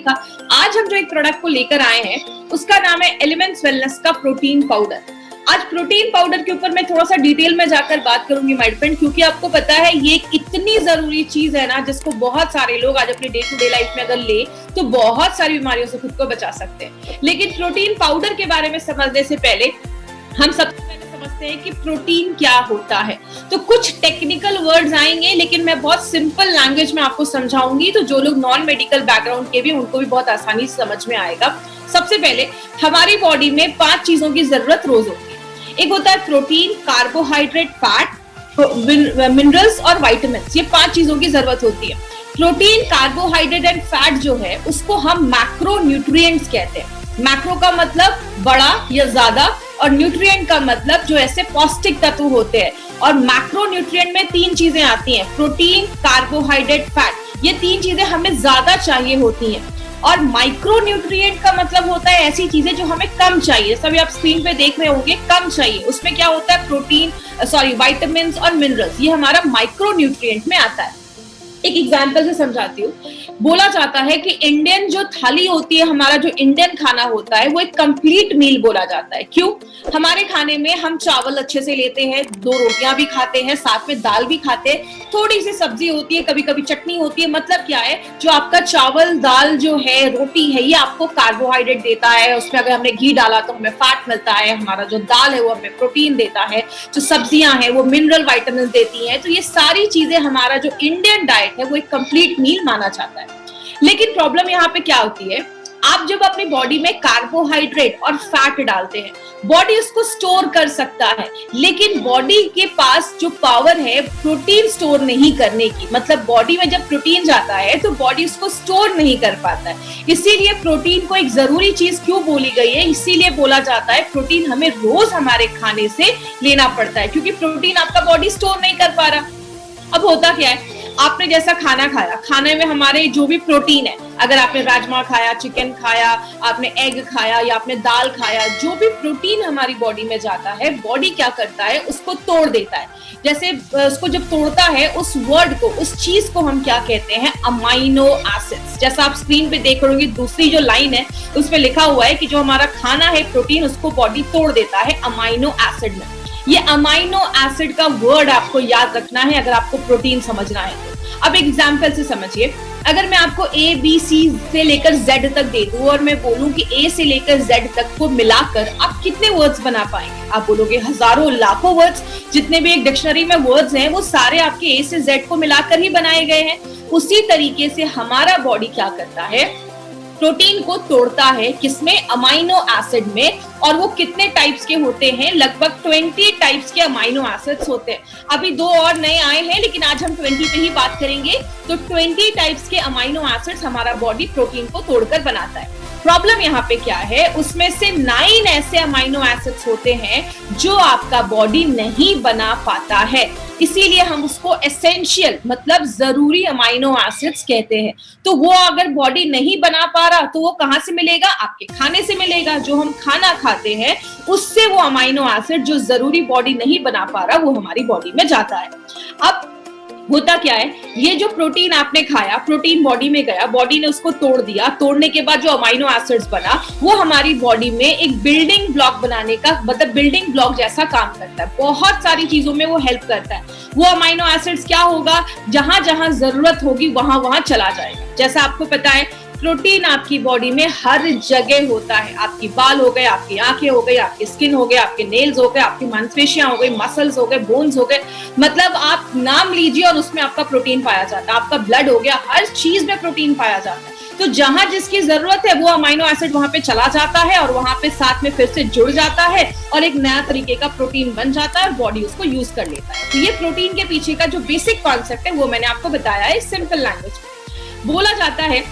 देखा। आज हम जो एक प्रोडक्ट को लेकर आए हैं उसका नाम है एलिमेंट्स वेलनेस का प्रोटीन पाउडर। आज प्रोटीन पाउडर के ऊपर मैं थोड़ा सा डिटेल में जाकर बात करूंगी माय फ्रेंड, क्योंकि आपको पता है ये एक इतनी जरूरी चीज है ना जिसको बहुत सारे लोग आज अपने डे टू डे लाइफ में अगर ले तो बहुत सारी बीमारियों से खुद को बचा सकते हैं। लेकिन प्रोटीन पाउडर के बारे में समझने से पहले हम सबसे पहले समझते हैं कि प्रोटीन क्या होता है। तो कुछ टेक्निकल वर्ड्स आएंगे लेकिन मैं बहुत सिंपल लैंग्वेज में आपको समझाऊंगी, तो जो लोग नॉन मेडिकल बैकग्राउंड के भी उनको भी बहुत आसानी से समझ में आएगा। सबसे पहले हमारी बॉडी में 5 चीजों की जरूरत रोज होती है। एक होता है प्रोटीन, कार्बोहाइड्रेट, फैट, मिनरल्स और विटामिन्स। ये 5 चीजों की जरूरत होती है। प्रोटीन, कार्बोहाइड्रेट एंड फैट जो है उसको हम मैक्रो न्यूट्रिएंट्स कहते हैं। मैक्रो का मतलब बड़ा या ज्यादा, और न्यूट्रिएंट का मतलब जो ऐसे पौष्टिक तत्व होते हैं। और मैक्रो न्यूट्रिएंट में 3 चीजें आती हैं, प्रोटीन, कार्बोहाइड्रेट, फैट। ये 3 चीजें हमें ज्यादा चाहिए होती हैं। और माइक्रो न्यूट्रिएंट का मतलब होता है ऐसी चीजें जो हमें कम चाहिए। सभी आप स्क्रीन पे देख रहे होंगे, कम चाहिए। उसमें क्या होता है, प्रोटीन, विटामिन्स और मिनरल्स, ये हमारा माइक्रो न्यूट्रिएंट में आता है। एक एग्जांपल से समझाती हूँ। बोला जाता है कि इंडियन जो थाली होती है, हमारा जो इंडियन खाना होता है वो एक कंप्लीट मील बोला जाता है। क्यों? हमारे खाने में हम चावल अच्छे से लेते हैं, 2 रोटियां भी खाते हैं, साथ में दाल भी खाते हैं, थोड़ी सी सब्जी होती है, कभी कभी चटनी होती है। मतलब क्या है, जो आपका चावल, दाल जो है, रोटी है, ये आपको कार्बोहाइड्रेट देता है। उसमें अगर हमने घी डाला तो हमें फैट मिलता है। हमारा जो दाल है वो हमें प्रोटीन देता है। जो सब्जियां हैं वो मिनरल विटामिन देती हैं। तो ये सारी चीजें हमारा जो इंडियन डाइट है वो एक कंप्लीट मील माना जाता है। लेकिन प्रॉब्लम यहाँ पे क्या होती है, आप जब अपनी बॉडी में कार्बोहाइड्रेट और फैट डालते हैं, बॉडी उसको स्टोर कर सकता है, लेकिन बॉडी के पास जो पावर है प्रोटीन स्टोर नहीं करने की, मतलब बॉडी में जब प्रोटीन जाता है तो बॉडी उसको स्टोर नहीं कर पाता है। इसीलिए प्रोटीन को एक जरूरी चीज क्यों बोली गई है, इसीलिए बोला जाता है प्रोटीन हमें रोज हमारे खाने से लेना पड़ता है, क्योंकि प्रोटीन आपका बॉडी स्टोर नहीं कर पा रहा। अब होता क्या है, आपने जैसा खाना खाया, खाने में हमारे जो भी प्रोटीन है, अगर आपने राजमा खाया, चिकन खाया, आपने एग खाया या आपने दाल खाया, जो भी प्रोटीन हमारी बॉडी में जाता है, बॉडी क्या करता है, उसको तोड़ देता है। जैसे उसको जब तोड़ता है, उस वर्ड को, उस चीज को हम क्या कहते हैं, अमाइनो एसिड्स। जैसा आप स्क्रीन पे देख रहे होंगे, दूसरी जो लाइन है उसमें लिखा हुआ है कि जो हमारा खाना है प्रोटीन, उसको बॉडी तोड़ देता है अमाइनो एसिड में। ये अमाइनो एसिड का वर्ड आपको याद रखना है अगर आपको प्रोटीन समझना है तो। अब एग्जांपल से समझिए, अगर मैं आपको A, B, C से लेकर Z तक दे दूं और मैं बोलूं कि A से लेकर Z तक को मिलाकर आप कितने वर्ड्स बना पाएंगे? आप बोलोगे हजारों, लाखों वर्ड्स। जितने भी एक डिक्शनरी में वर्ड्स हैं वो सारे आपके A से Z को मिलाकर ही बनाए गए हैं। उसी तरीके से हमारा बॉडी क्या करता है, प्रोटीन को तोड़ता है, किसमें, अमाइनो एसिड में। और वो कितने टाइप्स के होते हैं, लगभग 20 टाइप्स के अमाइनो एसिड्स होते हैं। अभी 2 और नए आए हैं लेकिन आज हम 20 पे ही बात करेंगे। तो 20 टाइप्स के अमाइनो एसिड्स हमारा बॉडी प्रोटीन को तोड़कर बनाता है। प्रॉब्लम यहाँ पे क्या है, उसमें से 9 ऐसे अमाइनो एसिड्स होते हैं जो आपका बॉडी नहीं बना पाता है। इसीलिए हम उसको एसेंशियल, मतलब जरूरी अमाइनो एसिड्स कहते हैं। तो वो अगर बॉडी नहीं बना पा रहा तो वो कहाँ से मिलेगा, आपके खाने से मिलेगा। जो हम खाना खाते हैं उससे वो अमाइनो एसिड जो जरूरी बॉडी नहीं बना पा रहा वो हमारी बॉडी में जाता है। अब होता क्या है, ये जो प्रोटीन आपने खाया, प्रोटीन बॉडी में गया, बॉडी ने उसको तोड़ दिया। तोड़ने के बाद जो अमाइनो एसिड्स बना वो हमारी बॉडी में एक बिल्डिंग ब्लॉक बनाने का, मतलब बिल्डिंग ब्लॉक जैसा काम करता है। बहुत सारी चीजों में वो हेल्प करता है। वो अमाइनो एसिड्स क्या होगा, जहां जहां जरूरत होगी वहां वहां चला जाएगा। जैसा आपको पता है प्रोटीन आपकी बॉडी में हर जगह होता है। आपकी बाल हो गए, आपकी आंखें हो गई, आपकी स्किन हो गए, आपके नेल्स हो गए, आपकी मांसपेशियां हो गई, मसल्स हो गए, बोन्स हो गए, मतलब आप नाम लीजिए और उसमें आपका प्रोटीन पाया जाता है। आपका ब्लड हो गया, हर चीज में प्रोटीन पाया जाता है। तो जहां जिसकी जरूरत है वो अमाइनो एसिड वहां पे चला जाता है और वहां पे साथ में फिर से जुड़ जाता है और एक नया तरीके का प्रोटीन बन जाता है और बॉडी उसको यूज कर लेता है। तो ये प्रोटीन के पीछे का जो बेसिक कॉन्सेप्ट है वो मैंने आपको बताया है सिंपल लैंग्वेज में। बोला जाता है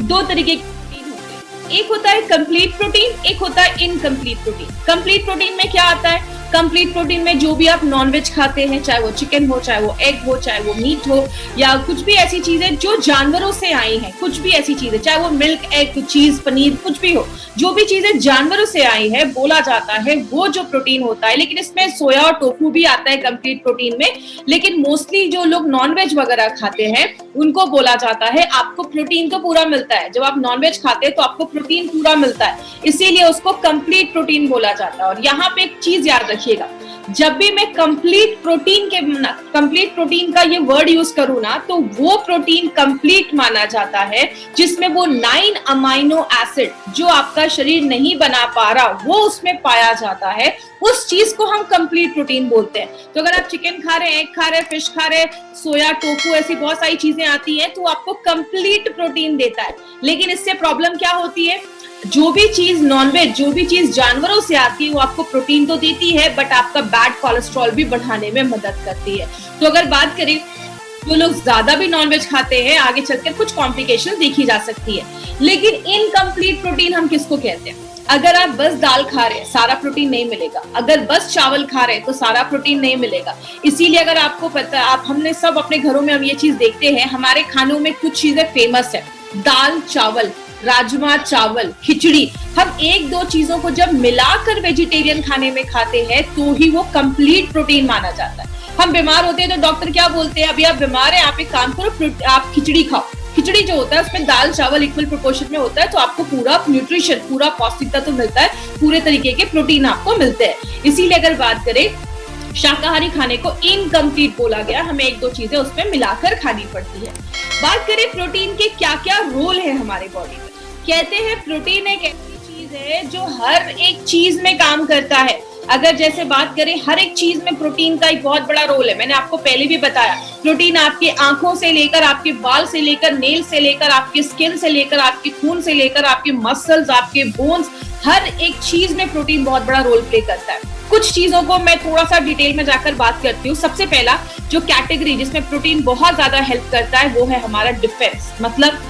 2 तरीके के प्रोटीन होते हैं, एक होता है कंप्लीट प्रोटीन, एक होता है इनकम्प्लीट प्रोटीन। कंप्लीट प्रोटीन में क्या आता है, कंप्लीट प्रोटीन में जो भी आप नॉनवेज खाते हैं, चाहे वो चिकन हो, चाहे वो एग हो, चाहे वो मीट हो, या कुछ भी ऐसी चीजें जो जानवरों से आई हैं, कुछ भी ऐसी चीजें, चाहे वो मिल्क, एग, चीज, पनीर, कुछ भी हो, जो भी चीजें जानवरों से आई है, बोला जाता है वो जो प्रोटीन होता है। लेकिन इसमें सोया और टोफू भी आता है कंप्लीट प्रोटीन में, लेकिन मोस्टली जो लोग नॉनवेज वगैरह खाते हैं उनको बोला जाता है आपको प्रोटीन तो पूरा मिलता है। जब आप नॉनवेज खाते हैं तो आपको प्रोटीन पूरा मिलता है, इसीलिए उसको कंप्लीट प्रोटीन बोला जाता है। और यहाँ पे एक चीज याद रखिएगा, जब भी मैं कंप्लीट प्रोटीन का ये वर्ड यूज करूँ ना, तो वो प्रोटीन कंप्लीट माना जाता है जिसमें वो 9 अमाइनो एसिड जो आपका शरीर नहीं बना पा रहा वो उसमें पाया जाता है, उस चीज को हम कंप्लीट प्रोटीन बोलते हैं। तो अगर आप चिकन खा रहे हैं, एग खा रहे हैं, फिश खा रहे हैं, सोया, टोफू, ऐसी बहुत सारी चीजें आती हैं, तो आपको कंप्लीट प्रोटीन देता है। लेकिन इससे प्रॉब्लम क्या होती है, जो भी चीज नॉनवेज, जो भी चीज जानवरों से आती है वो आपको प्रोटीन तो देती है, बट आपका बैड कोलेस्ट्रॉल भी बढ़ाने में मदद करती है। तो अगर बात करें, जो लोग ज्यादा भी नॉनवेज खाते हैं, आगे चलकर कुछ कॉम्प्लिकेशंस देखी जा सकती है। लेकिन इनकम्प्लीट प्रोटीन हम किसको कहते हैं? अगर आप बस दाल खा रहे हैं, सारा प्रोटीन नहीं मिलेगा। अगर बस चावल खा रहे हैं तो सारा प्रोटीन नहीं मिलेगा। इसीलिए अगर आपको पता है, हमने सब अपने घरों में हम ये चीज देखते हैं, हमारे खानों में कुछ चीजें फेमस है, दाल चावल, राजमा चावल, खिचड़ी। हम एक दो चीजों को जब मिलाकर वेजिटेरियन खाने में खाते हैं तो ही वो कंप्लीट प्रोटीन माना जाता है। हम बीमार होते हैं तो डॉक्टर क्या बोलते हैं, अभी आप बीमार हैं, आप एक काम करो, आप खिचड़ी खाओ। खिचड़ी जो होता है उसमें दाल चावल इक्वल प्रोपोर्शन में होता है, तो आपको पूरा न्यूट्रिशन, पूरा पौष्टिकता तो मिलता है, पूरे तरीके के प्रोटीन आपको मिलते हैं। इसीलिए अगर बात करें, शाकाहारी खाने को इनकम्प्लीट बोला गया, हमें एक दो चीजें उसमें मिलाकर खानी पड़ती है। बात करें प्रोटीन के क्या क्या रोल है हमारे बॉडी में, कहते हैं प्रोटीन एक ऐसी चीज है जो हर एक चीज में काम करता है। अगर जैसे बात करें, हर एक चीज में प्रोटीन का एक बहुत बड़ा रोल है। मैंने आपको पहले भी बताया, प्रोटीन आपके आंखों से लेकर, आपके बाल से लेकर, नेल से लेकर, आपके स्किन से लेकर, आपके खून से लेकर, आपके मसल्स, आपके बोन्स, हर एक चीज में प्रोटीन बहुत बड़ा रोल प्ले करता है। कुछ चीजों को मैं थोड़ा सा डिटेल में जाकर बात करती हूँ। सबसे पहला जो कैटेगरी जिसमें प्रोटीन बहुत ज्यादा हेल्प करता है वो है हमारा डिफेंस। मतलब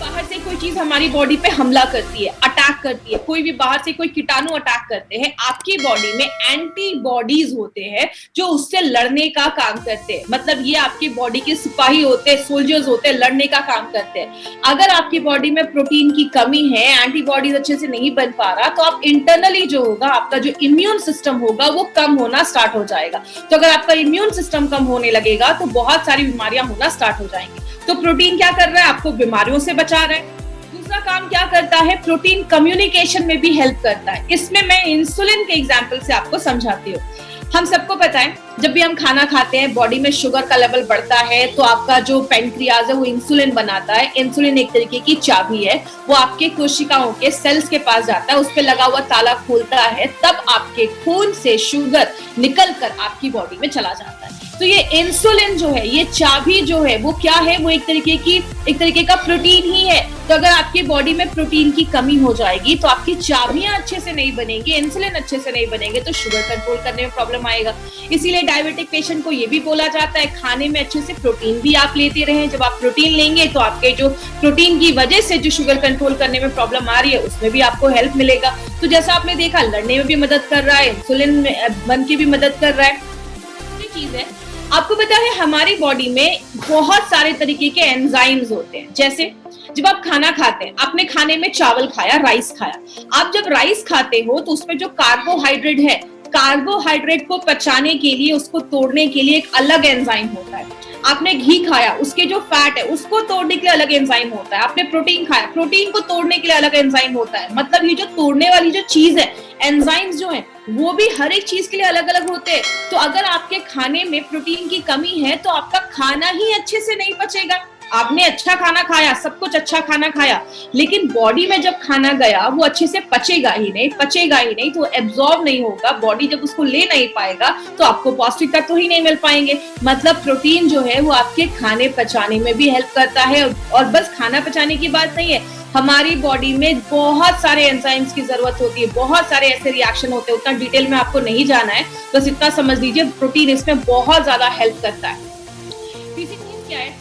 बाहर से कोई चीज हमारी बॉडी पे हमला करती है, अटैक करती है, कोई भी बाहर से कोई कीटाणु अटैक करते हैं, आपकी बॉडी में एंटीबॉडीज होते हैं जो उससे लड़ने का काम करते हैं। मतलब ये आपकी बॉडी के सिपाही होते हैं, सोल्जर्स होते हैं, लड़ने का काम करते हैं। अगर आपकी बॉडी में प्रोटीन की कमी है, एंटीबॉडीज अच्छे से नहीं बन पा रहा, तो आप इंटरनली जो होगा, आपका जो इम्यून सिस्टम होगा वो कम होना स्टार्ट हो जाएगा। तो अगर आपका इम्यून सिस्टम कम होने लगेगा तो बहुत सारी बीमारियां होना स्टार्ट हो जाएंगी। तो प्रोटीन क्या कर रहा है, आपको बीमारियों से बचा रहा है। दूसरा काम क्या करता है, प्रोटीन कम्युनिकेशन में भी हेल्प करता है। इसमें मैं इंसुलिन के एग्जांपल से आपको समझाती हूँ। हम सबको पता है, जब भी हम खाना खाते हैं, बॉडी में शुगर का लेवल बढ़ता है, तो आपका जो पेनक्रियाज है वो इंसुलिन बनाता है। इंसुलिन एक तरीके की चाबी है, वो आपके कोशिकाओं के सेल्स के पास जाता है, उस पे लगा हुआ ताला खोलता है, तब आपके खून से शुगर निकल कर आपकी बॉडी में चला जाता है। तो ये इंसुलिन जो है, ये चाबी जो है, वो क्या है, वो एक तरीके का प्रोटीन ही है। तो अगर आपकी बॉडी में प्रोटीन की कमी हो जाएगी तो आपकी चाबियां अच्छे से नहीं बनेंगी, इंसुलिन अच्छे से नहीं बनेंगे, तो शुगर कंट्रोल करने में प्रॉब्लम आएगा। इसीलिए डायबिटिक पेशेंट को ये भी बोला जाता है, खाने में अच्छे से प्रोटीन भी आप लेते रहें। जब आप प्रोटीन लेंगे तो आपके जो प्रोटीन की वजह से जो शुगर कंट्रोल करने में प्रॉब्लम आ रही है, उसमें भी आपको हेल्प मिलेगा। तो जैसा आपने देखा, लड़ने में भी मदद कर रहा है, इंसुलिन बन के भी मदद कर रहा है। चीज है, आपको पता है हमारी बॉडी में बहुत सारे तरीके के एंजाइम्स होते हैं। जैसे जब आप खाना खाते हैं, आपने खाने में चावल खाया, राइस खाया, आप जब राइस खाते हो तो उसमें जो कार्बोहाइड्रेट है, कार्बोहाइड्रेट को पचाने के लिए, उसको तोड़ने के लिए एक अलग एंजाइम होता है। आपने घी खाया, उसके जो फैट है उसको तोड़ने के लिए अलग एंजाइम होता है। आपने प्रोटीन खाया, प्रोटीन को तोड़ने के लिए अलग एंजाइम होता है। मतलब ये जो तोड़ने वाली जो चीज है, एंजाइम्स जो है, वो भी हर एक चीज के लिए अलग अलग होते हैं। तो अगर आपके खाने में प्रोटीन की कमी है तो आपका खाना ही अच्छे से नहीं पचेगा। आपने अच्छा खाना खाया, सब कुछ अच्छा खाना खाया, लेकिन बॉडी में जब खाना गया वो अच्छे से पचेगा ही नहीं, तो एब्जॉर्ब नहीं होगा। बॉडी जब उसको ले नहीं पाएगा तो आपको पौष्टिक तत्व ही नहीं मिल पाएंगे। मतलब प्रोटीन जो है वो आपके खाने पचाने में भी हेल्प करता है। और बस खाना पचाने की बात नहीं है, हमारी बॉडी में बहुत सारे एंजाइम्स की जरूरत होती है, बहुत सारे ऐसे रिएक्शन होते हैं। उतना डिटेल में आपको नहीं जाना है, बस इतना समझ लीजिए, प्रोटीन इसमें बहुत ज्यादा हेल्प करता है। तीसरी चीज क्या है,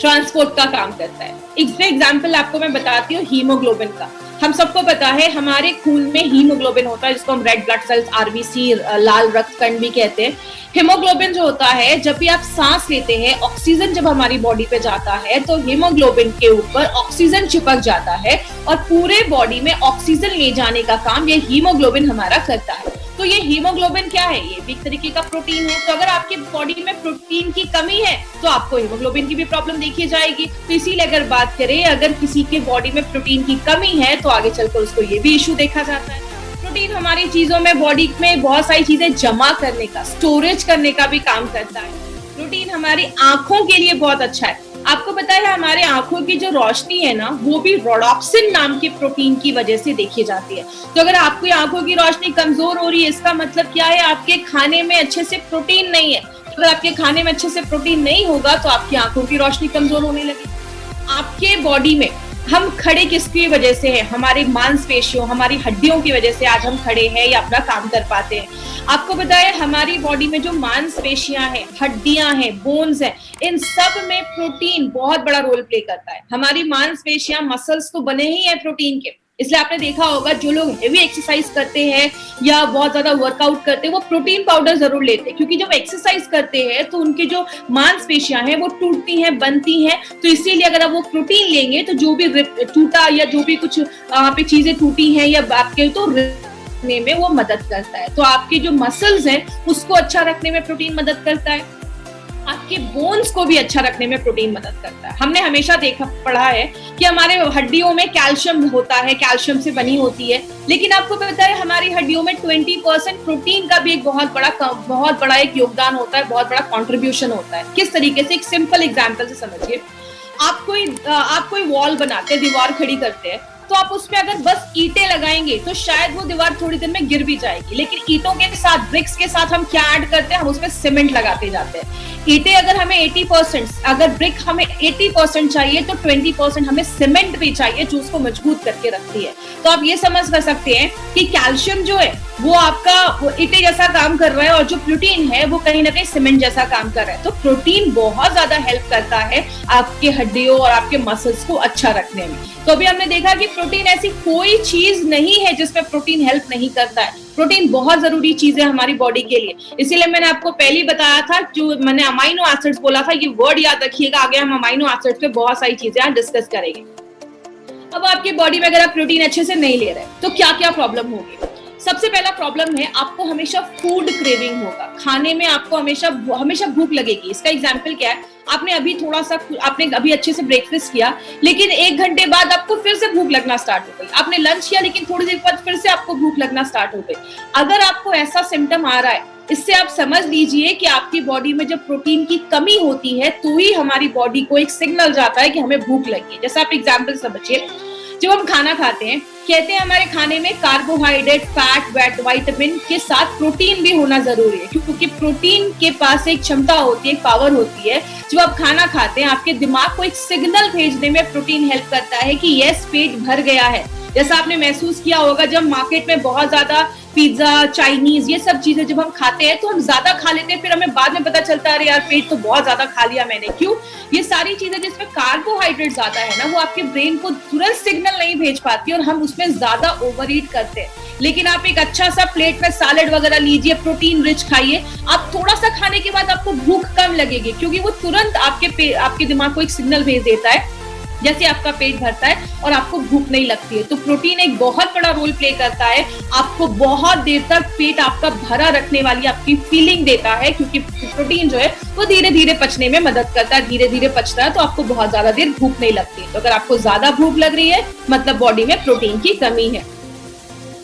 ट्रांसपोर्ट का काम करता है। इसमें एग्जाम्पल आपको मैं बताती हूँ हीमोग्लोबिन का। हम सबको पता है हमारे खून में हीमोग्लोबिन होता है, जिसको हम रेड ब्लड सेल्स, आरबीसी, लाल रक्त कण भी कहते हैं। हीमोग्लोबिन जो होता है, जब भी आप सांस लेते हैं, ऑक्सीजन जब हमारी बॉडी पे जाता है तो हीमोग्लोबिन के ऊपर ऑक्सीजन चिपक जाता है और पूरे बॉडी में ऑक्सीजन ले जाने का काम ये हीमोग्लोबिन हमारा करता है। तो ये हीमोग्लोबिन क्या है? ये भी एक तरीके का प्रोटीन है। तो अगर आपकी बॉडी में प्रोटीन की कमी है तो आपको हीमोग्लोबिन की भी प्रॉब्लम देखी जाएगी। तो इसीलिए अगर बात करें, अगर किसी के बॉडी में प्रोटीन की कमी है तो आगे चलकर उसको ये भी इश्यू देखा जाता है। प्रोटीन हमारी चीजों में, बॉडी में बहुत सारी चीजें जमा करने का, स्टोरेज करने का भी काम करता है। प्रोटीन हमारी आंखों के लिए बहुत अच्छा है। आपको पता है हमारे आंखों की जो रोशनी है ना, वो भी रोडॉप्सिन नाम के प्रोटीन की वजह से देखी जाती है। तो अगर आपकी आंखों की रोशनी कमजोर हो रही है, इसका मतलब क्या है? आपके खाने में अच्छे से प्रोटीन नहीं है। अगर आपके खाने में अच्छे से प्रोटीन नहीं होगा तो आपकी आंखों की रोशनी कमजोर होने लगेगी। आपके बॉडी में हम खड़े किसकी वजह से हैं? हमारी मांसपेशियों, हमारी हड्डियों की वजह से आज हम खड़े हैं या अपना काम कर पाते हैं। आपको पता है हमारी बॉडी में जो मांसपेशियां हैं, हड्डियां हैं, बोन्स हैं, इन सब में प्रोटीन बहुत बड़ा रोल प्ले करता है। हमारी मांसपेशियां, मसल्स तो बने ही हैं प्रोटीन के। इसलिए आपने देखा होगा जो लोग हेवी एक्सरसाइज करते हैं या बहुत ज्यादा वर्कआउट करते हैं, वो प्रोटीन पाउडर जरूर लेते हैं, क्योंकि जब एक्सरसाइज करते हैं तो उनकी जो मांसपेशियां हैं वो टूटती हैं, बनती हैं। तो इसीलिए अगर आप वो प्रोटीन लेंगे तो जो भी टूटा या जो भी कुछ वहां पे चीजें टूटी हैं या आपके, तो रखने में वो मदद करता है। तो आपके जो मसल्स हैं उसको अच्छा रखने में प्रोटीन मदद करता है। आपके बोन्स को भी अच्छा रखने में प्रोटीन मदद करता है। हमने हमेशा पढ़ा है कि हमारे हड्डियों में कैल्शियम होता है, कैल्शियम से बनी होती है, लेकिन आपको पता है हमारी हड्डियों में 20% प्रोटीन का भी एक बहुत बड़ा एक योगदान होता है, बहुत बड़ा कंट्रीब्यूशन होता है। किस तरीके से? एक सिंपल एग्जांपल से समझिए। आप कोई वॉल बनाते हैं, दीवार खड़ी करते हैं, तो आप उसमें अगर बस ईंटें लगाएंगे तो शायद वो दीवार थोड़ी देर में गिर भी जाएगी। लेकिन ईंटों के साथ, ब्रिक्स के साथ हम क्या ऐड करते हैं? हम उसमें सीमेंट लगाते जाते हैं। ईंटें अगर हमें 80%, अगर ब्रिक हमें 80% चाहिए तो 20% हमें सीमेंट भी चाहिए, जो उसको मजबूत करके रखती है। तो आप ये समझ कर सकते हैं कि कैल्शियम जो है वो आपका ईंटे जैसा काम कर रहा है और जो प्रोटीन है वो कहीं ना कहीं सीमेंट जैसा काम कर रहा है। तो प्रोटीन बहुत ज्यादा हेल्प करता है आपके हड्डियों और आपके मसल्स को अच्छा रखने में। तो अभी हमने देखा कि प्रोटीन ऐसी कोई चीज नहीं है जिसमें प्रोटीन हेल्प नहीं करता है। प्रोटीन बहुत जरूरी चीज है हमारी बॉडी के लिए। इसीलिए मैंने आपको पहले ही बताया था, जो मैंने अमाइनो एसिड्स बोला था, ये वर्ड याद रखिएगा। आगे हम अमाइनो एसिड्स पे बहुत सारी चीजें डिस्कस करेंगे। अब आपकी बॉडी में अगर आप प्रोटीन अच्छे से नहीं ले रहे तो क्या क्या प्रॉब्लम होगी? सबसे पहला प्रॉब्लम है, आपको हमेशा फूड क्रेविंग होगा। खाने में आपको हमेशा भूख लगेगी। इसका एग्जांपल क्या है? आपने अभी अच्छे से ब्रेकफास्ट किया, लेकिन 1 घंटे बाद आपको फिर से भूख लगना स्टार्ट हो गई। आपने लंच किया, लेकिन थोड़ी देर बाद फिर से आपको भूख लगना स्टार्ट हो गई। अगर आपको ऐसा सिम्टम आ रहा है, इससे आप समझ लीजिए कि आपकी बॉडी में जब प्रोटीन की कमी होती है तो ही हमारी बॉडी को एक सिग्नल जाता है कि हमें भूख लगी है। जैसा आप एग्जाम्पल समझिए, जब हम खाना खाते हैं, कहते हैं हमारे खाने में कार्बोहाइड्रेट, फैट, विटामिन के साथ प्रोटीन भी होना जरूरी है, क्योंकि प्रोटीन के पास एक क्षमता होती है, एक पावर होती है। जब आप खाना खाते हैं, आपके दिमाग को एक सिग्नल भेजने में प्रोटीन हेल्प करता है कि यस, पेट भर गया है। जैसा आपने महसूस किया होगा, जब मार्केट में बहुत ज्यादा पिज्जा, चाइनीज, ये सब चीजें जब हम खाते हैं तो हम ज्यादा खा लेते हैं, फिर हमें बाद में पता चलता है अरे यार, पेट तो बहुत ज्यादा खा लिया मैंने। क्यों? ये सारी चीजें जिसमें कार्बोहाइड्रेट ज्यादा है ना, वो आपके ब्रेन को तुरंत सिग्नल नहीं भेज पाती और हम उसमें ज्यादा ओवर ईट करते हैं। लेकिन आप एक अच्छा सा प्लेट में सैलेड वगैरह लीजिए, प्रोटीन रिच खाइए, आप थोड़ा सा खाने के बाद आपको भूख कम लगेगी, क्योंकि वो तुरंत आपके दिमाग को एक सिग्नल भेज देता है जैसे आपका पेट भरता है और आपको भूख नहीं लगती है। तो प्रोटीन एक बहुत बड़ा रोल प्ले करता है, आपको बहुत देर तक पेट आपका भरा रखने वाली आपकी फीलिंग देता है, क्योंकि प्रोटीन जो है वो धीरे धीरे पचने में मदद करता है, धीरे धीरे पचता है, तो आपको बहुत ज्यादा देर भूख नहीं लगती है। तो अगर आपको ज्यादा भूख लग रही है, मतलब बॉडी में प्रोटीन की कमी है।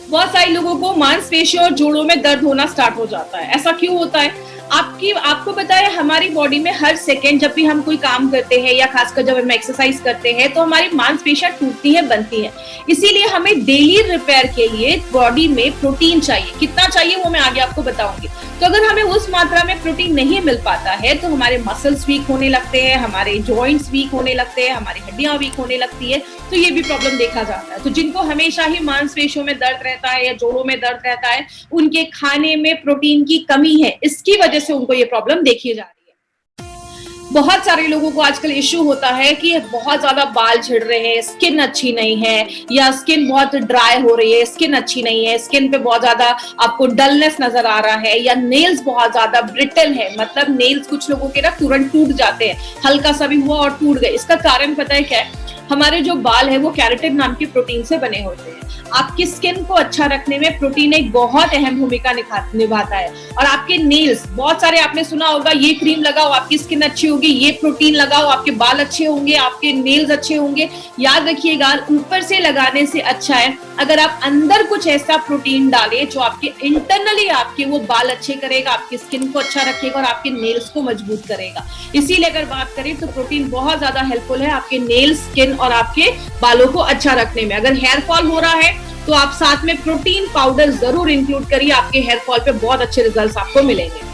बहुत सारे लोगों को मांसपेशियों और जोड़ों में दर्द होना स्टार्ट हो जाता है। ऐसा क्यों होता है? आपको पता है हमारी बॉडी में हर सेकेंड जब भी हम कोई काम करते हैं या खासकर जब हम एक्सरसाइज करते हैं तो हमारी मांसपेशियां टूटती हैं, बनती हैं। इसीलिए हमें डेली रिपेयर के लिए बॉडी में प्रोटीन चाहिए। कितना चाहिए वो मैं आगे आपको बताऊंगी। तो अगर हमें उस मात्रा में प्रोटीन नहीं मिल पाता है तो हमारे मसल्स वीक होने लगते हैं, हमारे जॉइंट्स वीक होने लगते हैं, हमारी हड्डियां वीक होने लगती है। तो ये भी प्रॉब्लम देखा जाता है। तो जिनको हमेशा ही मांसपेशियों में दर्द रहता है या जोड़ों में दर्द रहता है, उनके खाने में प्रोटीन की कमी है, इसकी वजह से उनको ये प्रॉब्लम देखी जा रही है। बहुत सारे लोगों को आजकल इश्यू होता है कि बहुत ज्यादा बाल झड़ रहे हैं, स्किन अच्छी नहीं है, या स्किन बहुत ड्राई हो रही है, स्किन अच्छी नहीं है, स्किन पे बहुत ज्यादा आपको डलनेस नजर आ रहा है, या नेल्स बहुत ज्यादा ब्रिटल है, मतलब नेल्स कुछ लोगों के ना तुरंत टूट जाते हैं, हल्का सा भी हुआ और टूट गए। इसका कारण पता है क्या है? हमारे जो बाल है वो केराटिन नाम की प्रोटीन से बने होते हैं। आपकी स्किन को अच्छा रखने में प्रोटीन एक बहुत अहम भूमिका निभाता है। और आपके नेल्स, बहुत सारे आपने सुना होगा, ये क्रीम लगाओ आपकी स्किन अच्छी होगी, ये प्रोटीन लगाओ आपके बाल अच्छे होंगे, आपके नेल्स अच्छे होंगे। याद रखिएगा, ऊपर से लगाने से अच्छा है अगर आप अंदर कुछ ऐसा प्रोटीन डालें जो आपके इंटरनली आपके वो बाल अच्छे करेगा, आपकी स्किन को अच्छा रखेगा और आपके नेल्स को मजबूत करेगा। इसीलिए अगर बात करें तो प्रोटीन बहुत ज्यादा हेल्पफुल है आपके नेल्स, स्किन और आपके बालों को अच्छा रखने में। अगर हेयर फॉल हो रहा है तो आप साथ में प्रोटीन पाउडर जरूर इंक्लूड करिए, आपके हेयर फॉल पे बहुत अच्छे रिजल्ट्स आपको मिलेंगे।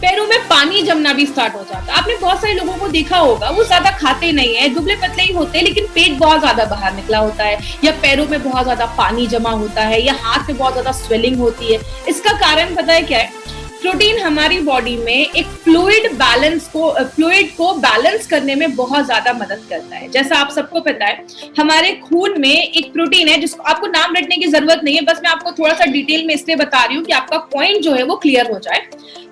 पैरों में पानी जमना भी स्टार्ट हो जाता है। आपने बहुत सारे लोगों को देखा होगा, वो ज्यादा खाते नहीं है, दुबले पतले ही होते हैं, लेकिन पेट बहुत ज्यादा बाहर निकला होता है, या पैरों में बहुत ज्यादा पानी जमा होता है, या हाथ में बहुत ज्यादा स्वेलिंग होती है। इसका कारण पता है क्या है? प्रोटीन हमारी बॉडी में एक फ्लूइड को बैलेंस करने में बहुत ज्यादा मदद करता है। जैसा आप सबको पता है, हमारे खून में एक प्रोटीन है जिसको आपको नाम रटने की जरूरत नहीं है, बस मैं आपको थोड़ा सा डिटेल में इसलिए बता रही हूँ कि आपका पॉइंट जो है वो क्लियर हो जाए।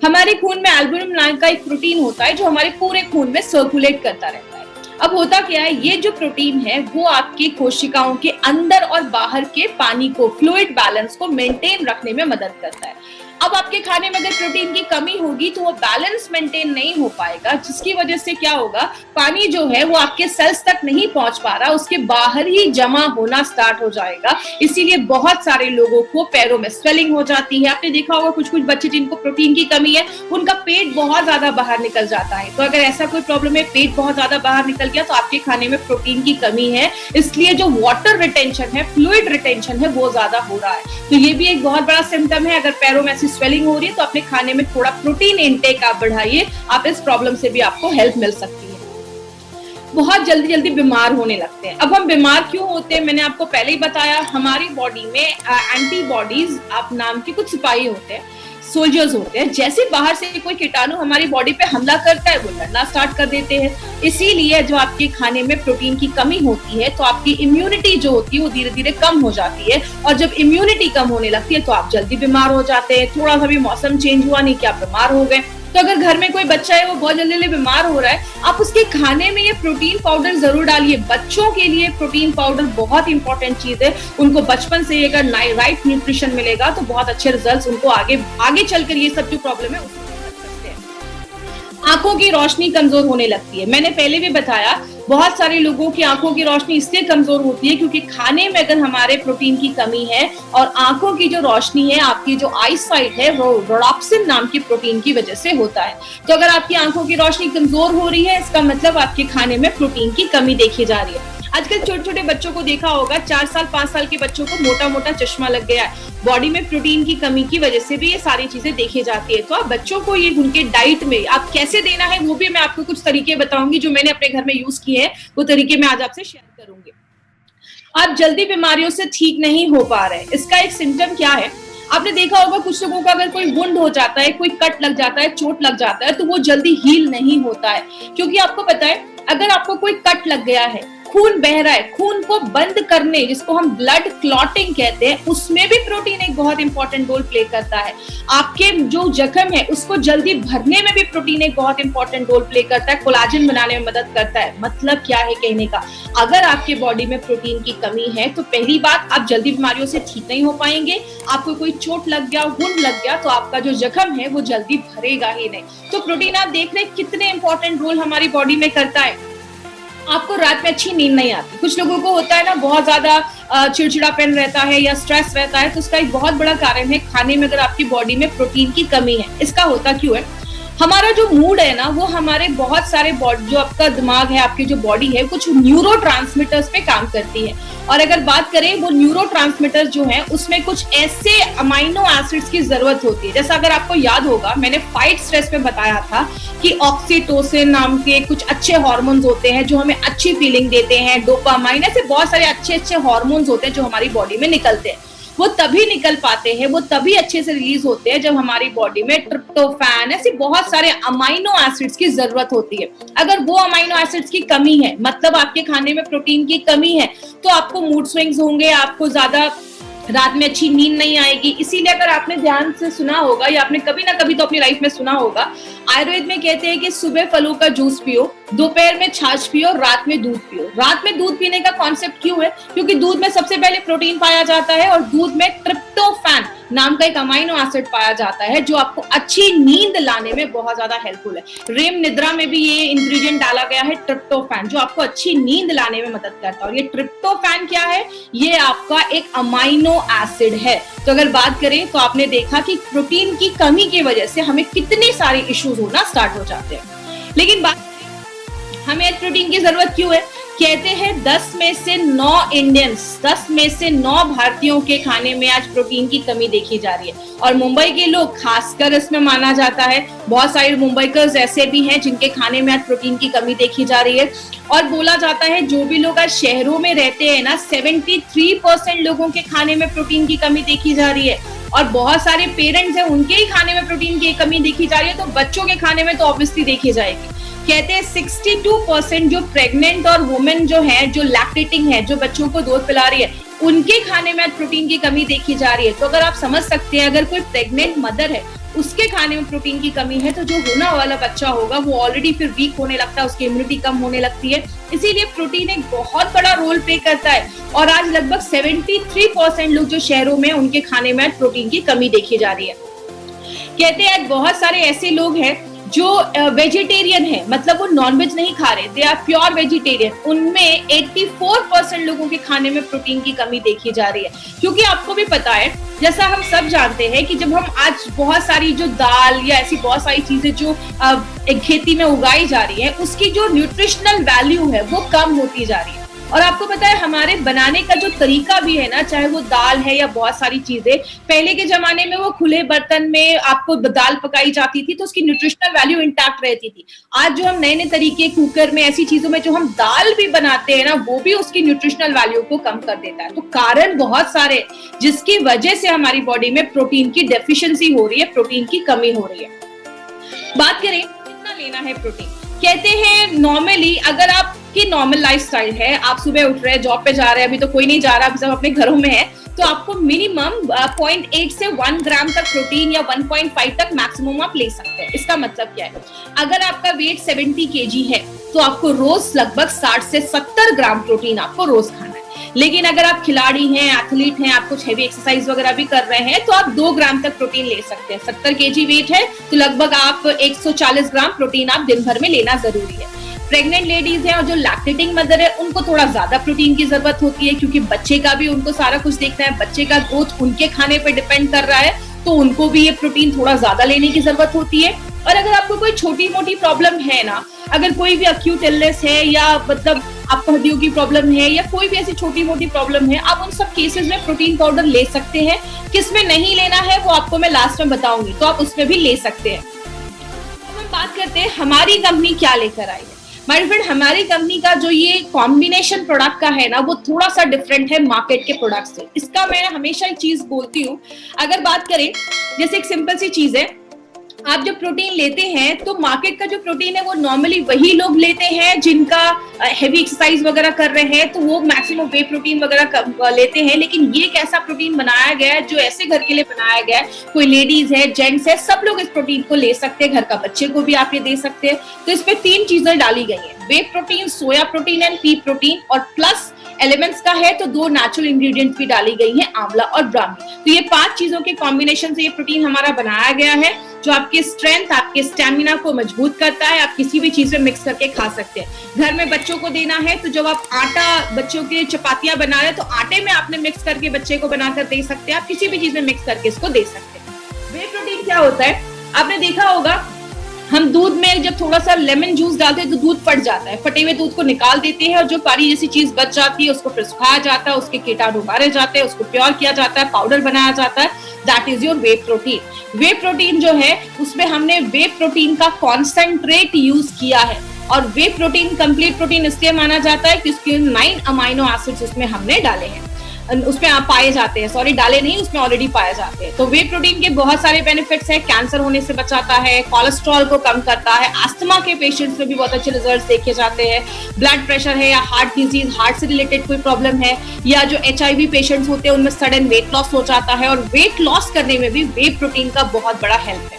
हमारे खून में एल्बुमिन नाम का एक प्रोटीन होता है जो हमारे पूरे खून में सर्कुलेट करता रहता है। अब होता क्या है, ये जो प्रोटीन है वो आपकी कोशिकाओं के अंदर और बाहर के पानी को, फ्लूइड बैलेंस को मेंटेन रखने में मदद करता है। अब आपके खाने में अगर प्रोटीन की कमी होगी तो वो बैलेंस मेंटेन नहीं हो पाएगा, जिसकी वजह से क्या होगा, पानी जो है वो आपके सेल्स तक नहीं पहुंच पा रहा, उसके बाहर ही जमा होना स्टार्ट हो जाएगा। इसीलिए बहुत सारे लोगों को पैरों में स्वेलिंग हो जाती है। आपने देखा होगा कुछ बच्चे जिनको प्रोटीन की कमी है, उनका पेट बहुत ज्यादा बाहर निकल जाता है। तो अगर ऐसा कोई प्रॉब्लम है, पेट बहुत ज्यादा बाहर निकल गया, तो आपके खाने में प्रोटीन की कमी है, इसलिए जो वाटर रिटेंशन है, फ्लूइड रिटेंशन है, वो ज्यादा हो रहा है। तो ये भी एक बहुत बड़ा सिम्टम है। अगर पैरों में स्वेलिंग हो रही है तो अपने खाने में थोड़ा प्रोटीन इनटेक आप बढ़ाइए, आप इस प्रॉब्लम से भी आपको हेल्प मिल सकती है। बहुत जल्दी बीमार होने लगते हैं। अब हम बीमार क्यों होते हैं, मैंने आपको पहले ही बताया, हमारी बॉडी में एंटीबॉडीज आप नाम के कुछ सिपाही होते हैं, सोल्जर्स होते हैं। जैसे बाहर से कोई कीटाणु हमारी बॉडी पे हमला करता है, वो लड़ना स्टार्ट कर देते हैं। इसीलिए जो आपके खाने में प्रोटीन की कमी होती है तो आपकी इम्यूनिटी जो होती है वो धीरे धीरे कम हो जाती है, और जब इम्यूनिटी कम होने लगती है तो आप जल्दी बीमार हो जाते हैं। थोड़ा सा भी मौसम चेंज हुआ नहीं कि आप बीमार हो गए। तो अगर घर में कोई बच्चा है वो बहुत जल्दी बीमार हो रहा है, आप उसके खाने में ये प्रोटीन पाउडर जरूर डालिए। बच्चों के लिए प्रोटीन पाउडर बहुत इंपॉर्टेंट चीज है। उनको बचपन से अगर राइट न्यूट्रिशन मिलेगा तो बहुत अच्छे रिजल्ट्स उनको आगे चलकर ये सब जो प्रॉब्लम है उसको मिल सकते हैं। आंखों की रोशनी कमजोर होने लगती है। मैंने पहले भी बताया, बहुत सारे लोगों की आंखों की रोशनी इसलिए कमजोर होती है क्योंकि खाने में अगर हमारे प्रोटीन की कमी है, और आंखों की जो रोशनी है, आपकी जो आई साइट है, वो रोडाप्सिन नाम की प्रोटीन की वजह से होता है। तो अगर आपकी आंखों की रोशनी कमजोर हो रही है, इसका मतलब आपके खाने में प्रोटीन की कमी देखी जा रही है। आजकल छोटे छोटे बच्चों को देखा होगा, 4 साल 5 साल के बच्चों को मोटा मोटा चश्मा लग गया है। बॉडी में प्रोटीन की कमी की वजह से भी ये सारी चीजें देखी जाती है। तो आप बच्चों को ये उनके डाइट में आप कैसे देना है वो भी मैं आपको कुछ तरीके बताऊंगी जो मैंने अपने घर में यूज किए हैं, वो तरीके मैं आज आपसे शेयर करूंगी। आप जल्दी बीमारियों से ठीक नहीं हो पा रहे, इसका एक सिम्टम क्या है? आपने देखा होगा कुछ लोगों का अगर कोई वुंड हो जाता है, कोई कट लग जाता है, चोट लग जाता है, तो वो जल्दी हील नहीं होता है। क्योंकि आपको पता है, अगर आपको कोई कट लग गया है, खून बह रहा है, खून को बंद करने, जिसको हम ब्लड क्लॉटिंग कहते हैं, उसमें भी प्रोटीन एक बहुत इंपॉर्टेंट रोल प्ले करता है। आपके जो जख्म है उसको जल्दी भरने में भी प्रोटीन एक बहुत इंपॉर्टेंट रोल प्ले करता है, कोलाजन बनाने में मदद करता है। मतलब क्या है कहने का, अगर आपके बॉडी में प्रोटीन की कमी है तो पहली बात, आप जल्दी बीमारियों से ठीक नहीं हो पाएंगे। आपको कोई चोट लग गया, वुंड लग गया, तो आपका जो जख्म है वो जल्दी भरेगा ही नहीं। तो प्रोटीन आप देख रहे हैं कितने इंपॉर्टेंट रोल हमारी बॉडी में करता है। आपको रात में अच्छी नींद नहीं आती, कुछ लोगों को होता है ना, बहुत ज्यादा चिड़चिड़ापन रहता है या स्ट्रेस रहता है, तो उसका एक बहुत बड़ा कारण है खाने में अगर आपकी बॉडी में प्रोटीन की कमी है। इसका होता क्यों है, हमारा जो मूड है ना, वो हमारे बहुत सारे जो आपका दिमाग है, आपकी जो बॉडी है, कुछ न्यूरोट्रांसमीटर्स पे काम करती है। और अगर बात करें वो न्यूरोट्रांसमीटर्स जो है, उसमें कुछ ऐसे अमाइनो एसिड्स की जरूरत होती है। जैसा अगर आपको याद होगा, मैंने फाइट स्ट्रेस में बताया था कि ऑक्सीटोसिन नाम के कुछ अच्छे हार्मोन्स होते हैं जो हमें अच्छी फीलिंग देते हैं, डोपामाइन, ऐसे बहुत सारे अच्छे हार्मोन्स होते हैं जो हमारी बॉडी में निकलते हैं। वो तभी निकल पाते हैं, वो तभी अच्छे से रिलीज होते हैं जब हमारी बॉडी में ट्रिप्टोफैन, ऐसे बहुत सारे अमाइनो एसिड्स की जरूरत होती है। अगर वो अमाइनो एसिड्स की कमी है, मतलब आपके खाने में प्रोटीन की कमी है, तो आपको मूड स्विंग्स होंगे, आपको ज्यादा रात में अच्छी नींद नहीं आएगी। इसीलिए अगर आपने ध्यान से सुना होगा या आपने कभी ना कभी तो अपनी लाइफ में सुना होगा, आयुर्वेद में कहते हैं कि सुबह फलों का जूस पियो, दोपहर में छाछ पियो, रात में दूध पियो। रात में दूध पीने का कॉन्सेप्ट क्यों है? क्योंकि दूध में सबसे पहले प्रोटीन पाया जाता है और दूध में ट्रिप्टोफैन नाम का एक अमाइनो एसिड पाया जाता है जो आपको अच्छी नींद लाने में बहुत ज्यादा हेल्पफुल है। रेम निद्रा में भी ये इंग्रेडिएंट डाला गया है ट्रिप्टोफैन, जो आपको अच्छी नींद लाने में मदद करता है। और ये ट्रिप्टोफैन क्या है? ये आपका एक अमाइनो एसिड है। तो अगर बात करें तो आपने देखा कि प्रोटीन की कमी की वजह से हमें कितने सारे इश्यूज होना स्टार्ट हो जाते हैं। लेकिन बात हमें आज प्रोटीन की जरूरत क्यों है? कहते हैं 10 में से 9 इंडियंस, 10 में से 9 भारतीयों के खाने में आज प्रोटीन की कमी देखी जा रही है। और मुंबई के लोग खासकर इसमें माना जाता है। बहुत सारे मुंबईकर्स ऐसे भी हैं जिनके खाने में आज प्रोटीन की कमी देखी जा रही है। और बोला जाता है जो भी लोग आज शहरों में रहते हैं ना, 73% लोगों के खाने में प्रोटीन की कमी देखी जा रही है। और बहुत सारे पेरेंट्स हैं, उनके ही खाने में प्रोटीन की कमी देखी जा रही है, तो बच्चों के खाने में तो ऑब्वियसली देखी जाएगी। कहते हैं 62% जो प्रेग्नेंट और वुमेन जो है, जो लैक्टेटिंग है, जो बच्चों को दूध पिला रही है, उनके खाने में प्रोटीन की कमी देखी जा रही है। तो अगर आप समझ सकते हैं, अगर कोई प्रेग्नेंट मदर है, उसके खाने में प्रोटीन की कमी है, तो जो होना वाला बच्चा होगा वो ऑलरेडी फिर वीक होने लगता है, उसकी इम्यूनिटी कम होने लगती है। इसीलिए प्रोटीन एक बहुत बड़ा रोल प्ले करता है। और आज लगभग 73% लोग जो शहरों में, उनके खाने में प्रोटीन की कमी देखी जा रही है। कहते हैं आज बहुत सारे ऐसे लोग हैं जो वेजिटेरियन है, मतलब वो नॉनवेज नहीं खा रहे, दे आर प्योर वेजिटेरियन। उनमें 84% लोगों के खाने में प्रोटीन की कमी देखी जा रही है। क्योंकि आपको भी पता है, जैसा हम सब जानते हैं कि जब हम आज बहुत सारी जो दाल या ऐसी बहुत सारी चीजें जो एक खेती में उगाई जा रही है, उसकी जो न्यूट्रिशनल वैल्यू है वो कम होती जा रही है। और आपको पता है हमारे बनाने का जो तरीका भी है ना, चाहे वो दाल है या बहुत सारी चीजें, पहले के जमाने में वो खुले बर्तन में आपको दाल पकाई जाती थी तो उसकी न्यूट्रिशनल वैल्यू इंटैक्ट रहती थी। आज जो हम नए नए तरीके, कुकर में, ऐसी चीजों में जो हम दाल भी बनाते हैं ना, वो भी उसकी न्यूट्रिशनल वैल्यू को कम कर देता है। तो कारण बहुत सारे जिसकी वजह से हमारी बॉडी में प्रोटीन की डेफिशिएंसी हो रही है, प्रोटीन की कमी हो रही है। बात करें कितना लेना है प्रोटीन, कहते हैं नॉर्मली अगर आपकी नॉर्मल लाइफस्टाइल है, आप सुबह उठ रहे हैं, जॉब पे जा रहे हैं, अभी तो कोई नहीं जा रहा, अभी सब अपने घरों में है, तो आपको मिनिमम 0.8 से 1 ग्राम तक प्रोटीन या 1.5 तक मैक्सिमम आप ले सकते हैं। इसका मतलब क्या है? अगर आपका वेट 70 kg है तो आपको रोज लगभग 60 से 70 ग्राम प्रोटीन आपको रोज खाना है। लेकिन अगर आप खिलाड़ी हैं, एथलीट हैं, आप कुछ हैवी एक्सरसाइज वगैरह भी कर रहे हैं, तो आप 2 ग्राम तक प्रोटीन ले सकते हैं। 70 kg वेट है तो लगभग आप 140 ग्राम प्रोटीन आप दिन भर में लेना जरूरी है। प्रेग्नेंट लेडीज हैं और जो लैक्टेटिंग मदर है, उनको थोड़ा ज्यादा प्रोटीन की जरूरत होती है, क्योंकि बच्चे का भी उनको सारा कुछ देखना है, बच्चे का ग्रोथ उनके खाने पर डिपेंड कर रहा है, तो उनको भी ये प्रोटीन थोड़ा ज्यादा लेने की जरूरत होती है। और अगर आपको कोई छोटी मोटी प्रॉब्लम है ना, अगर कोई भी अक्यूट इलनेस है या मतलब आपको हड्डियों की प्रॉब्लम है या कोई भी ऐसी छोटी मोटी प्रॉब्लम है, आप उन सब केसेस में प्रोटीन पाउडर ले सकते हैं। किसमें नहीं लेना है वो आपको मैं लास्ट में बताऊंगी, तो आप उसमें भी ले सकते हैं। तो हम बात करते हैं हमारी कंपनी क्या लेकर आई है। माय फ्रेंड, हमारी कंपनी का जो ये कॉम्बिनेशन प्रोडक्ट का है ना, वो थोड़ा सा डिफरेंट है मार्केट के प्रोडक्ट से। इसका मैं हमेशा एक चीज बोलती हूँ, अगर बात करें जैसे एक सिंपल सी चीज है, आप जब प्रोटीन लेते हैं तो मार्केट का जो प्रोटीन है वो नॉर्मली वही लोग लेते हैं जिनका हेवी एक्सरसाइज वगैरह कर रहे हैं, तो वो मैक्सिमम वे प्रोटीन वगैरह लेते हैं। लेकिन ये एक ऐसा प्रोटीन बनाया गया है जो ऐसे घर के लिए बनाया गया है, कोई लेडीज है, जेंट्स है, सब लोग इस प्रोटीन को ले सकते हैं, घर का बच्चे को भी आप ये दे सकते हैं। तो इसमें 3 चीजें डाली गई है, whey protein, soya protein and pea protein, और प्लस एलिमेंट्स का है तो 2 नेचुरल इंग्रेडिएंट्स भी डाली गई हैं, आंवला और ब्राह्मी। तो ये 5 चीजों के कॉम्बिनेशन से ये प्रोटीन हमारा बनाया गया है, जो आपके स्ट्रेंथ, आपके स्टैमिना को मजबूत करता है। आप किसी भी चीज में मिक्स करके खा सकते हैं। घर में बच्चों को देना है तो जब आप आटा, बच्चों के चपातियां बना रहे हैं तो आटे में आपने मिक्स करके बच्चे को बनाकर दे सकते हैं। आप किसी भी चीज में मिक्स करके इसको दे सकते हैं। वे प्रोटीन क्या होता है, आपने देखा होगा, हम दूध में जब थोड़ा सा लेमन जूस डालते हैं तो दूध फट जाता है, फटे हुए दूध को निकाल देते हैं और जो पानी जैसी चीज बच जाती है उसको फिर सुखाया जाता है, उसके कीटाणु मारे जाते हैं, उसको प्योर किया जाता है, पाउडर बनाया जाता है, that is your way protein. Way protein जो है उसमें हमने वे प्रोटीन का कॉन्सेंट्रेट यूज किया है, और वे प्रोटीन कंप्लीट प्रोटीन इसलिए माना जाता है कि उसके 9 अमाइनो एसिड्स उसमें हमने डाले हैं। उसमें आप पाए जाते हैं, सॉरी डाले नहीं, उसमें ऑलरेडी पाए जाते हैं। तो वे प्रोटीन के बहुत सारे बेनिफिट्स हैं, कैंसर होने से बचाता है, कोलेस्ट्रॉल को कम करता है, अस्थमा के पेशेंट्स में भी बहुत अच्छे रिजल्ट्स देखे जाते हैं, ब्लड प्रेशर है या हार्ट डिजीज, हार्ट से रिलेटेड कोई प्रॉब्लम है, या जो HIV पेशेंट्स होते हैं उनमें सडन वेट लॉस हो जाता है, और वेट लॉस करने में भी वे प्रोटीन का बहुत बड़ा हेल्प है।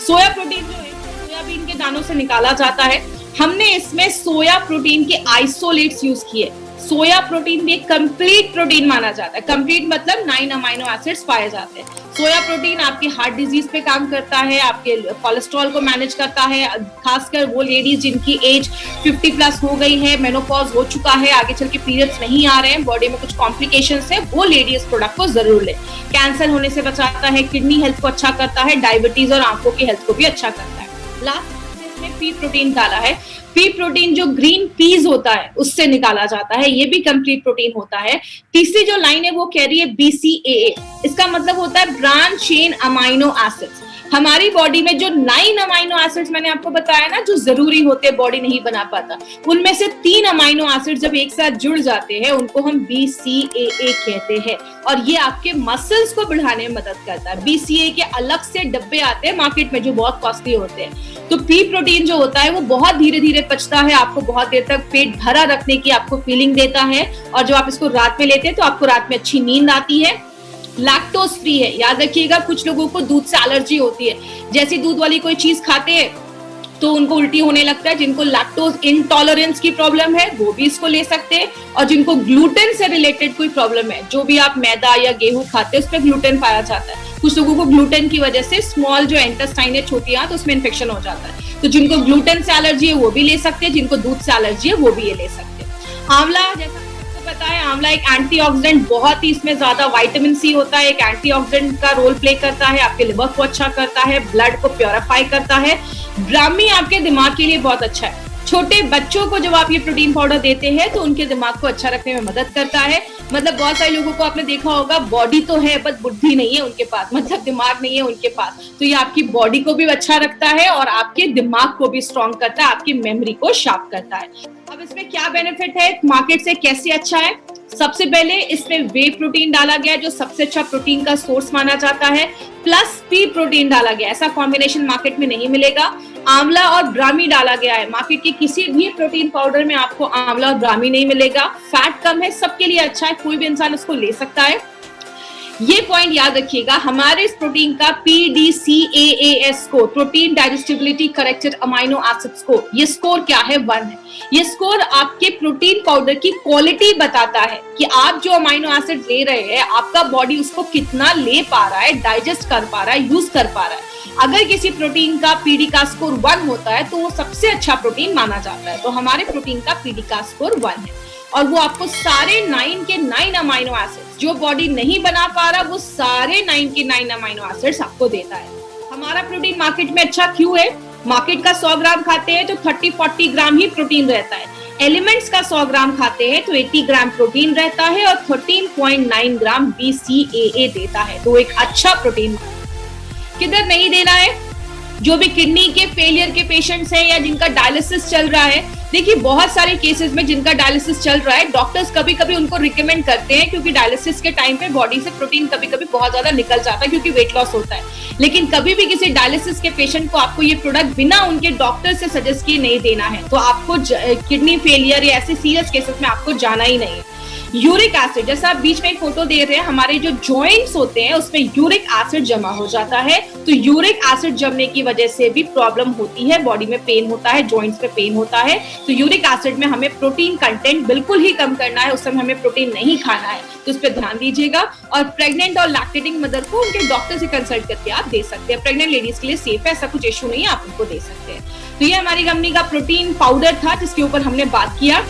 सोया प्रोटीन जो है सोयाबीन के दानों से निकाला जाता है। हमने इसमें सोया प्रोटीन के आइसोलेट्स यूज किए। सोया प्रोटीन भी एक कंप्लीट प्रोटीन माना जाता है। कंप्लीट मतलब 9 अमाइनो एसिड्स पाए जाते हैं। सोया प्रोटीन आपके हार्ट डिजीज पे काम करता है, आपके कोलेस्ट्रॉल को मैनेज करता है, खासकर वो लेडीज जिनकी एज 50+ हो गई है, मेनोपॉज हो चुका है, आगे चल के पीरियड्स नहीं आ रहे हैं, बॉडी में कुछ कॉम्प्लिकेशंस है, वो लेडी इस प्रोडक्ट को जरूर ले। कैंसर होने से बचाता है, किडनी हेल्थ को अच्छा करता है, डायबिटीज और आंखों की हेल्थ को भी अच्छा करता है। लास्ट इसमें पी प्रोटीन डाला है। पी प्रोटीन जो ग्रीन पीज होता है उससे निकाला जाता है, ये भी कंप्लीट प्रोटीन होता है। तीसरी जो लाइन है वो कह रही है BCAA, इसका मतलब होता है ब्रांच चेन अमाइनो एसिड्स। हमारी बॉडी में जो 9 अमाइनो एसिड्स मैंने आपको बताया ना जो जरूरी होते हैं, बॉडी नहीं बना पाता, उनमें से 3 अमाइनो एसिड जब एक साथ जुड़ जाते हैं उनको हम BCAA कहते हैं, और ये आपके मसल्स को बढ़ाने में मदद करता है। BCAA के अलग से डब्बे आते हैं मार्केट में जो बहुत कॉस्टली होते हैं। तो पी प्रोटीन जो होता है वो बहुत धीरे धीरे पचता है, आपको बहुत देर तक पेट भरा रखने की आपको फीलिंग देता है, और जब आप इसको रात में लेते हैं तो आपको रात में अच्छी नींद आती है। लैक्टोज फ्री है, याद रखिएगा कुछ लोगों को दूध से एलर्जी होती है, जैसी दूध वाली कोई चीज खाते हैं तो उनको उल्टी होने लगता है। जिनको लैक्टोज इंटॉलरेंस की प्रॉब्लम है वो भी इसको ले सकते हैं, और जिनको ग्लूटेन से रिलेटेड कोई प्रॉब्लम है, जो भी आप मैदा या गेहूं खाते हैं उसमें ग्लूटेन पाया जाता है, कुछ लोगों को ग्लूटेन की वजह से स्मॉल जो इंटेस्टाइन है छोटी आंत उसमें इन्फेक्शन हो जाता है, तो जिनको ग्लूटेन से एलर्जी है वो भी ले सकते हैं, जिनको दूध से एलर्जी है वो भी ये ले सकते हैं। आंवला, जैसा पता है आंवला एक एंटीऑक्सीडेंट, बहुत ही इसमें ज्यादा विटामिन सी होता है, एक एंटीऑक्सीडेंट का रोल प्ले करता है, आपके लिवर को अच्छा करता है, ब्लड को प्योरीफाई करता है। ब्राह्मी आपके दिमाग के लिए बहुत अच्छा है। छोटे बच्चों को जब आप ये प्रोटीन पाउडर देते हैं तो उनके दिमाग को अच्छा रखने में मदद करता है। मतलब बहुत सारे लोगों को आपने देखा होगा बॉडी तो है बट बुद्धि नहीं है उनके पास, मतलब दिमाग नहीं है उनके पास, तो ये आपकी बॉडी को भी अच्छा रखता है और आपके दिमाग को भी स्ट्रॉन्ग करता है, आपकी मेमोरी को शार्प करता है। अब इसमें क्या बेनिफिट है, मार्केट से कैसे अच्छा है? सबसे पहले इसमें वे प्रोटीन डाला गया जो सबसे अच्छा प्रोटीन का सोर्स माना जाता है, प्लस पी प्रोटीन डाला गया, ऐसा कॉम्बिनेशन मार्केट में नहीं मिलेगा। आंवला और ब्राह्मी डाला गया है, मार्केट के किसी भी प्रोटीन पाउडर में आपको आंवला और ब्राह्मी नहीं मिलेगा। फैट कम है, सबके लिए अच्छा है, कोई भी इंसान इसको ले सकता है। ये पॉइंट याद रखिएगा, हमारे इस प्रोटीन का PDCAAS score, protein digestibility corrected amino acid score, ये स्कोर क्या है? 1 है। ये स्कोर आपके प्रोटीन पाउडर की क्वालिटी बताता है कि आप जो अमाइनो एसिड ले रहे हैं आपका बॉडी उसको कितना ले पा रहा है, डाइजेस्ट कर पा रहा है, यूज कर पा रहा है। अगर किसी प्रोटीन का PD का स्कोर 1 होता है तो वो सबसे अच्छा प्रोटीन माना जाता है, तो हमारे प्रोटीन का PD का स्कोर 1 है और वो आपको सारे 9 के 9 अमाइनो एसिड जो बॉडी नहीं बना पा रहा वो सारे 9 के 9 अमाइनो एसिड्स आपको देता है। हमारा प्रोटीन मार्केट में अच्छा क्यों है? मार्केट का 100 ग्राम खाते हैं तो 30-40 ग्राम ही प्रोटीन रहता है, एलिमेंट्स का 100 ग्राम खाते हैं तो 80 ग्राम प्रोटीन रहता है और 13.9 ग्राम BCAA देता है, तो एक अच्छा प्रोटीन। किधर नहीं देना है? जो भी किडनी के फेलियर के पेशेंट्स हैं या जिनका डायलिसिस चल रहा है, देखिए बहुत सारे केसेस में जिनका डायलिसिस चल रहा है डॉक्टर्स कभी कभी उनको रिकमेंड करते हैं, क्योंकि डायलिसिस के टाइम पे बॉडी से प्रोटीन कभी कभी बहुत ज्यादा निकल जाता है क्योंकि वेट लॉस होता है। लेकिन कभी भी किसी डायलिसिस के पेशेंट को आपको ये प्रोडक्ट बिना उनके डॉक्टर से सजेस्ट किए नहीं देना है, तो आपको किडनी फेलियर या ऐसे सीरियस केसेस में आपको जाना ही नहीं है। यूरिक एसिड, जैसा आप बीच में एक फोटो दे रहे हैं, हमारे जो जॉइंट्स होते हैं उसमें यूरिक एसिड जमा हो जाता है, तो यूरिक एसिड जमने की वजह से भी प्रॉब्लम होती है, बॉडी में पेन होता है, जॉइंट्स में पेन होता है। तो यूरिक एसिड में हमें प्रोटीन कंटेंट बिल्कुल ही कम करना है, उस समय हमें प्रोटीन नहीं खाना है, तो उस पर ध्यान दीजिएगा। और प्रेग्नेंट और लैक्टेटिंग मदर को उनके डॉक्टर से कंसल्ट करके आप दे सकते हैं, प्रेग्नेंट लेडीज के लिए सेफ है, ऐसा कुछ इशू नहीं है, आप उनको दे सकते हैं। तो ये हमारी कंपनी का प्रोटीन पाउडर था जिसके ऊपर हमने बात किया।